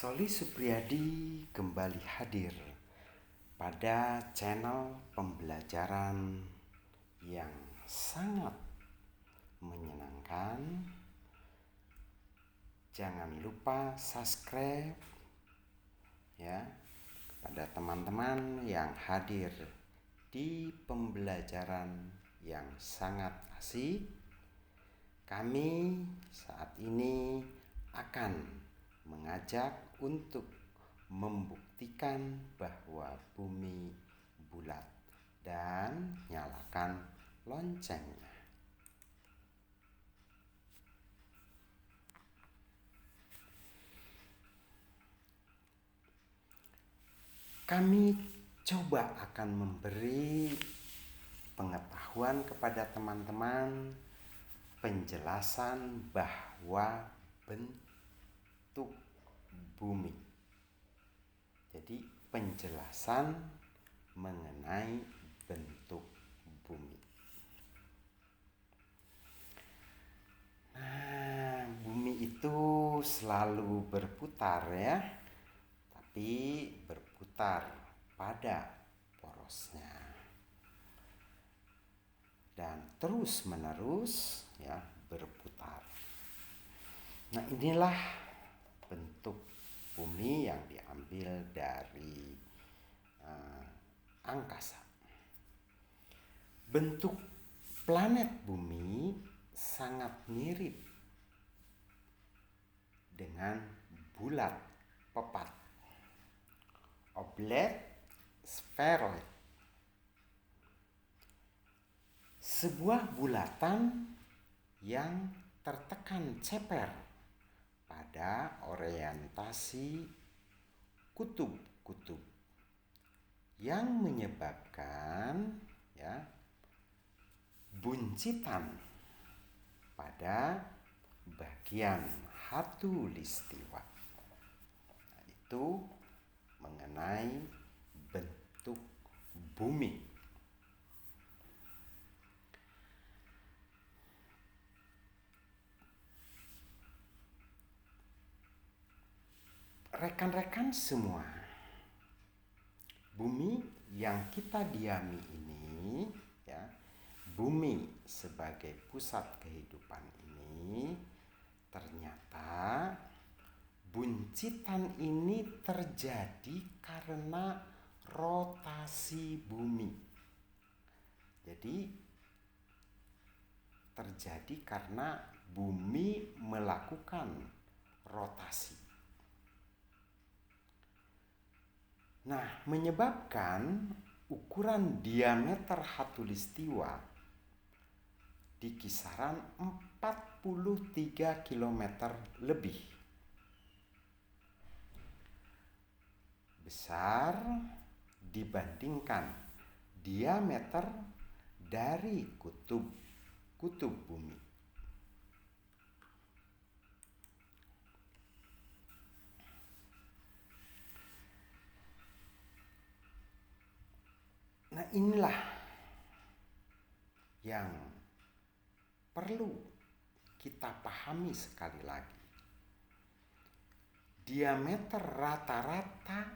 Soli Supriyadi kembali hadir pada channel pembelajaran yang sangat menyenangkan. Jangan lupa subscribe ya kepada teman-teman yang hadir di pembelajaran yang sangat asik. Kami saat ini akan mengajak untuk membuktikan bahwa bumi bulat dan nyalakan loncengnya. Kami coba akan memberi pengetahuan kepada teman-teman, penjelasan bahwa bentuk bumi. Jadi penjelasan mengenai bentuk bumi. Nah, bumi itu selalu berputar ya, tapi berputar pada porosnya. Dan terus-menerus ya berputar. Nah, inilah bentuk bumi yang diambil dari angkasa. Bentuk planet bumi sangat mirip dengan bulat pepat, oblate, spheroid. Sebuah bulatan yang tertekan ceper pada orientasi kutub-kutub yang menyebabkan ya buncitan pada bagian khatulistiwa. Nah, itu mengenai bentuk bumi. Rekan-rekan semua, bumi yang kita diami ini ya, bumi sebagai pusat kehidupan ini, ternyata buncitan ini terjadi karena rotasi bumi. Jadi terjadi karena bumi melakukan rotasi. Nah, menyebabkan ukuran diameter khatulistiwa di kisaran 43 km lebih. Besar dibandingkan diameter dari kutub bumi. Nah, inilah yang perlu kita pahami sekali lagi. Diameter rata-rata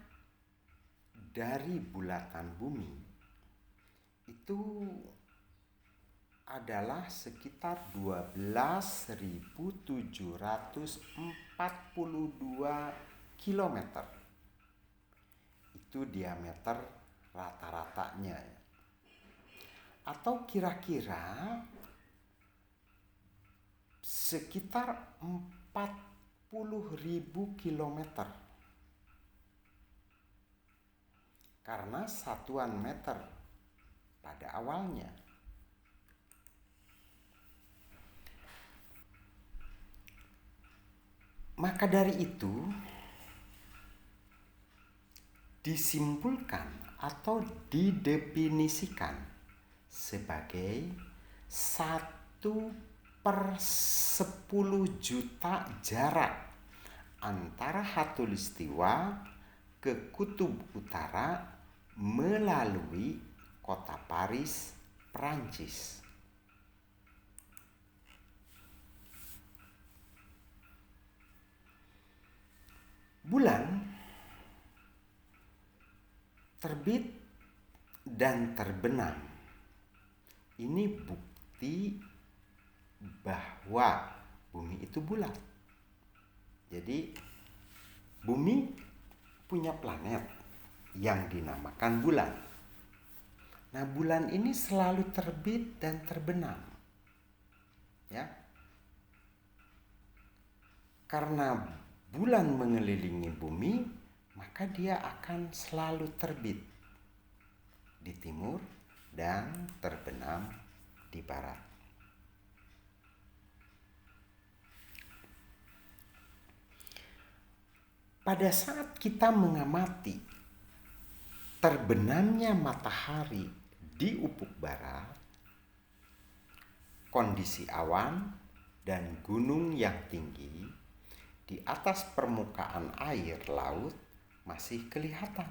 dari bulatan bumi itu adalah sekitar 12.742 km. Itu diameter rata-ratanya ya. Atau kira-kira sekitar 40.000 km. Karena satuan meter pada awalnya. Maka dari itu disimpulkan atau didefinisikan sebagai 1/10 juta jarak antara khatulistiwa ke kutub utara melalui kota Paris, Prancis. Bulan terbit dan terbenam. Ini bukti bahwa bumi itu bulat. Jadi bumi punya planet yang dinamakan bulan. Nah, bulan ini selalu terbit dan terbenam. Ya. Karena bulan mengelilingi bumi, maka dia akan selalu terbit di timur dan terbenam di barat. Pada saat kita mengamati terbenamnya matahari di ufuk barat, kondisi awan dan gunung yang tinggi di atas permukaan air laut masih kelihatan.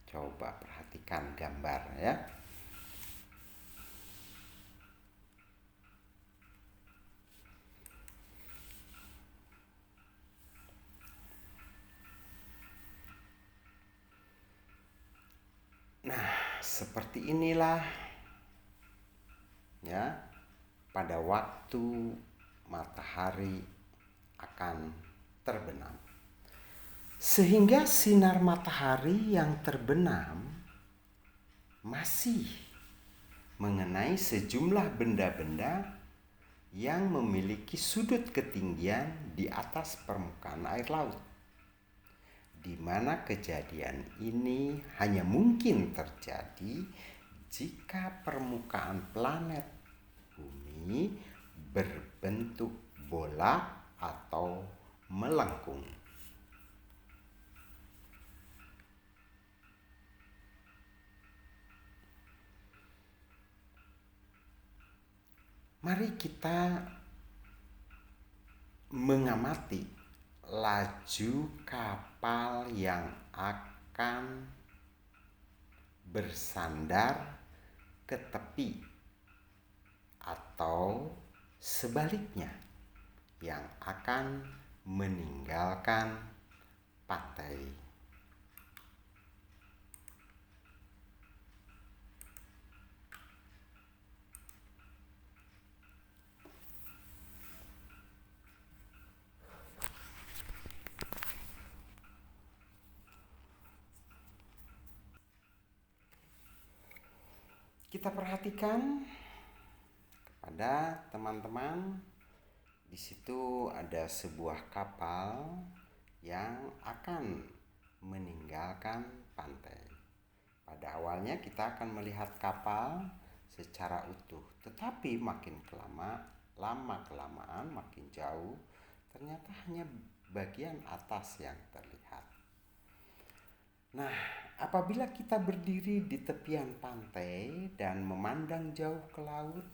Coba perhatikan gambar ya. Nah, seperti inilah ya pada waktu matahari akan terbenam. Sehingga sinar matahari yang terbenam masih mengenai sejumlah benda-benda yang memiliki sudut ketinggian di atas permukaan air laut, di mana kejadian ini hanya mungkin terjadi jika permukaan planet bumi berbentuk bola atau melengkung. Mari kita mengamati laju kapal yang akan bersandar ke tepi atau sebaliknya yang akan meninggalkan pantai. Kita perhatikan kepada teman-teman, di situ ada sebuah kapal yang akan meninggalkan pantai. Pada awalnya kita akan melihat kapal secara utuh, tetapi makin lama-kelamaan makin jauh, ternyata hanya bagian atas yang terlihat. Nah, apabila kita berdiri di tepian pantai dan memandang jauh ke laut,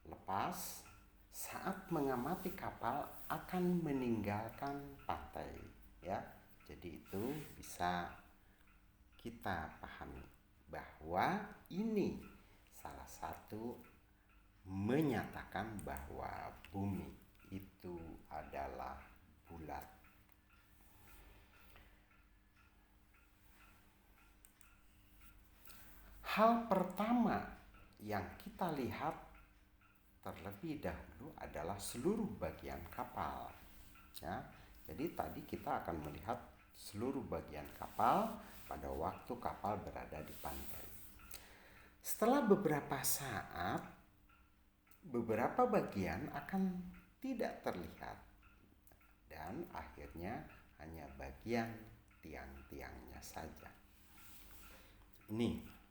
lepas saat mengamati kapal akan meninggalkan pantai, ya. Jadi itu bisa kita pahami bahwa ini salah satu menyatakan bahwa bumi itu adalah bulat. Hal pertama yang kita lihat terlebih dahulu adalah seluruh bagian kapal. Ya, jadi tadi kita akan melihat seluruh bagian kapal pada waktu kapal berada di pantai. Setelah beberapa saat, beberapa bagian akan tidak terlihat dan akhirnya hanya bagian tiang-tiangnya saja. Ini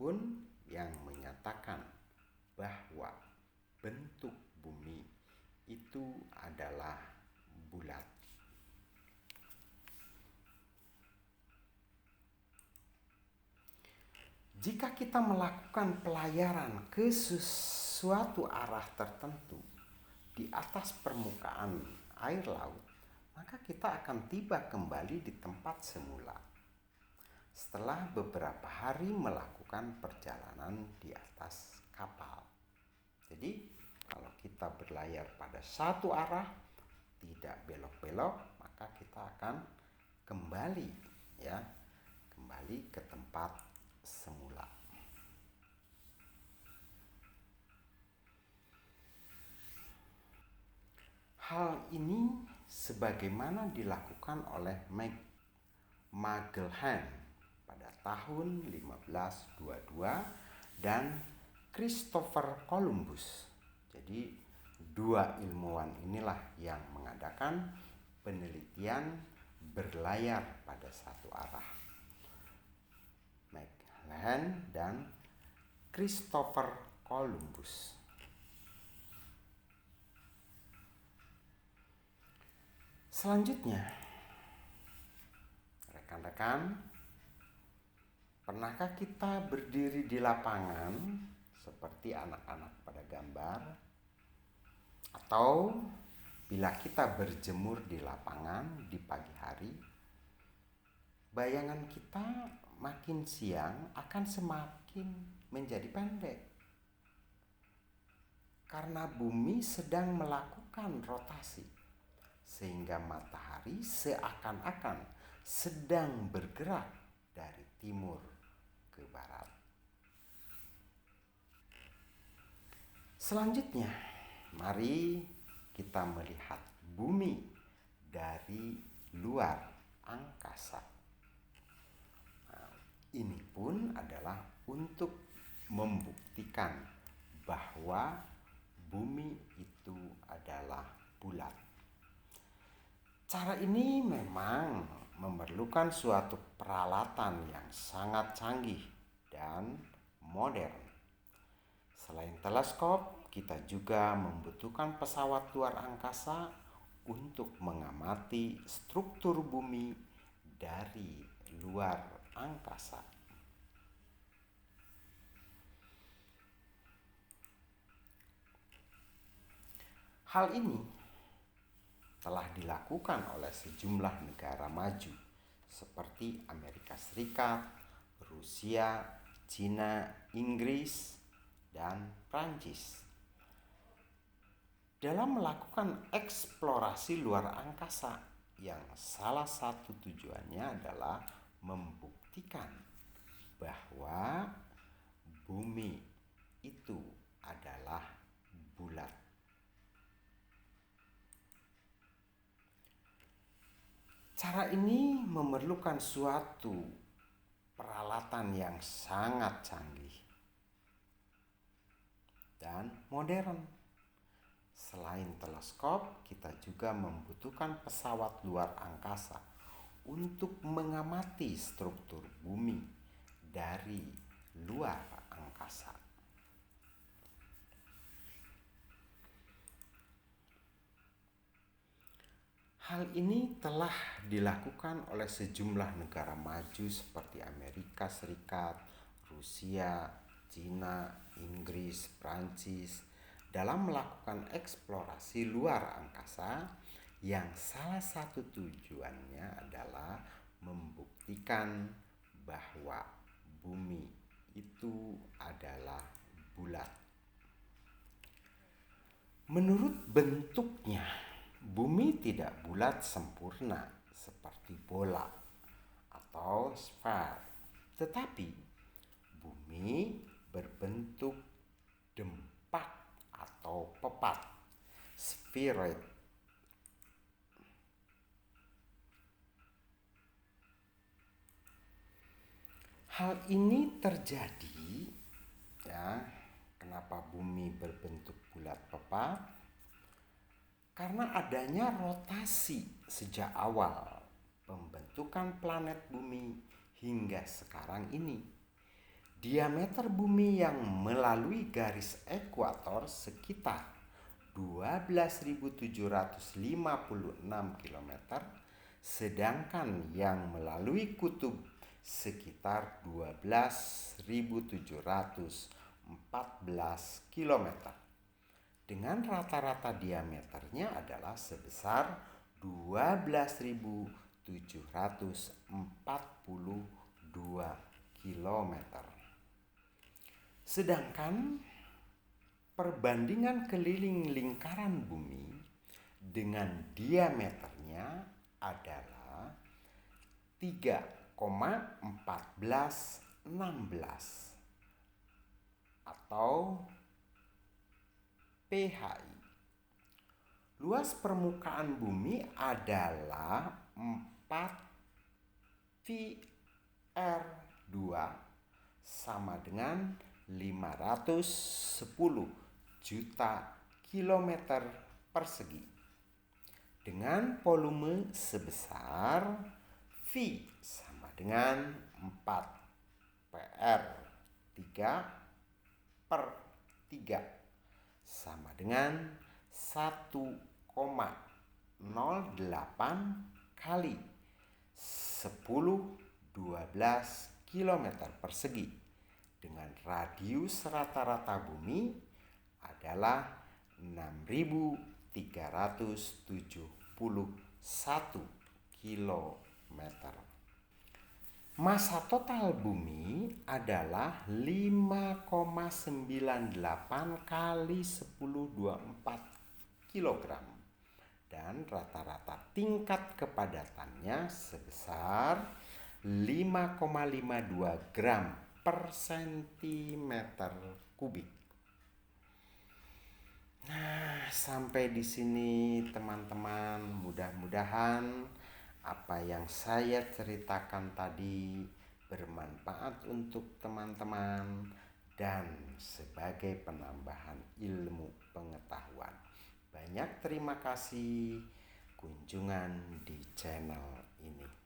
pun yang menyatakan bahwa bentuk bumi itu adalah bulat. Jika kita melakukan pelayaran ke suatu arah tertentu di atas permukaan air laut, maka kita akan tiba kembali di tempat semula setelah beberapa hari melakukan perjalanan di atas kapal. Jadi kalau kita berlayar pada satu arah, tidak belok-belok, maka kita akan kembali ke tempat semula. Hal ini sebagaimana dilakukan oleh Magellan pada tahun 1522 dan Christopher Columbus. Jadi dua ilmuwan inilah yang mengadakan penelitian berlayar pada satu arah. Magellan dan Christopher Columbus. Selanjutnya, rekan-rekan, pernahkah kita berdiri di lapangan seperti anak-anak pada gambar? Atau bila kita berjemur di lapangan di pagi hari, bayangan kita makin siang akan semakin menjadi pendek. Karena bumi sedang melakukan rotasi, sehingga matahari seakan-akan sedang bergerak dari timur ke barat. Selanjutnya, mari kita melihat bumi dari luar angkasa. Nah, ini pun adalah untuk membuktikan bahwa bumi itu adalah bulat. Cara ini memang memerlukan suatu peralatan yang sangat canggih dan modern. Selain teleskop, kita juga membutuhkan pesawat luar angkasa untuk mengamati struktur bumi dari luar angkasa. Hal ini telah dilakukan oleh sejumlah negara maju seperti Amerika Serikat, Rusia, Cina, Inggris, dan Prancis. Dalam melakukan eksplorasi luar angkasa yang salah satu tujuannya adalah membuktikan bahwa bumi itu adalah bulat. Cara ini memerlukan suatu peralatan yang sangat canggih dan modern. Selain teleskop, kita juga membutuhkan pesawat luar angkasa untuk mengamati struktur bumi dari luar angkasa. Hal ini telah dilakukan oleh sejumlah negara maju seperti Amerika Serikat, Rusia, Cina, Inggris, Prancis dalam melakukan eksplorasi luar angkasa yang salah satu tujuannya adalah membuktikan bahwa bumi itu adalah bulat. Menurut bentuknya, bumi tidak bulat sempurna seperti bola atau sfer, tetapi bumi berbentuk dempak atau pepat, spheroid. Hal ini terjadi kenapa bumi berbentuk bulat pepat? Karena adanya rotasi sejak awal pembentukan planet bumi hingga sekarang ini. Diameter bumi yang melalui garis ekuator sekitar 12.756 km, sedangkan yang melalui kutub sekitar 12.714 km. Dengan rata-rata diameternya adalah sebesar 12.742 km. Sedangkan perbandingan keliling lingkaran bumi dengan diameternya adalah 3,1416 atau PHI. Luas permukaan bumi adalah 4VR2 sama dengan 510 juta kilometer persegi dengan volume sebesar V sama dengan 4PR3/3 sama dengan 1,08 kali 10-12 kilometer persegi dengan radius rata-rata bumi adalah 6.371 kilometer. Massa total bumi adalah 5,98 kali 1024 kilogram dan rata-rata tingkat kepadatannya sebesar 5,52 gram per sentimeter kubik. Nah, sampai di sini teman-teman, mudah-mudahan apa yang saya ceritakan tadi bermanfaat untuk teman-teman dan sebagai penambahan ilmu pengetahuan. Banyak terima kasih kunjungan di channel ini.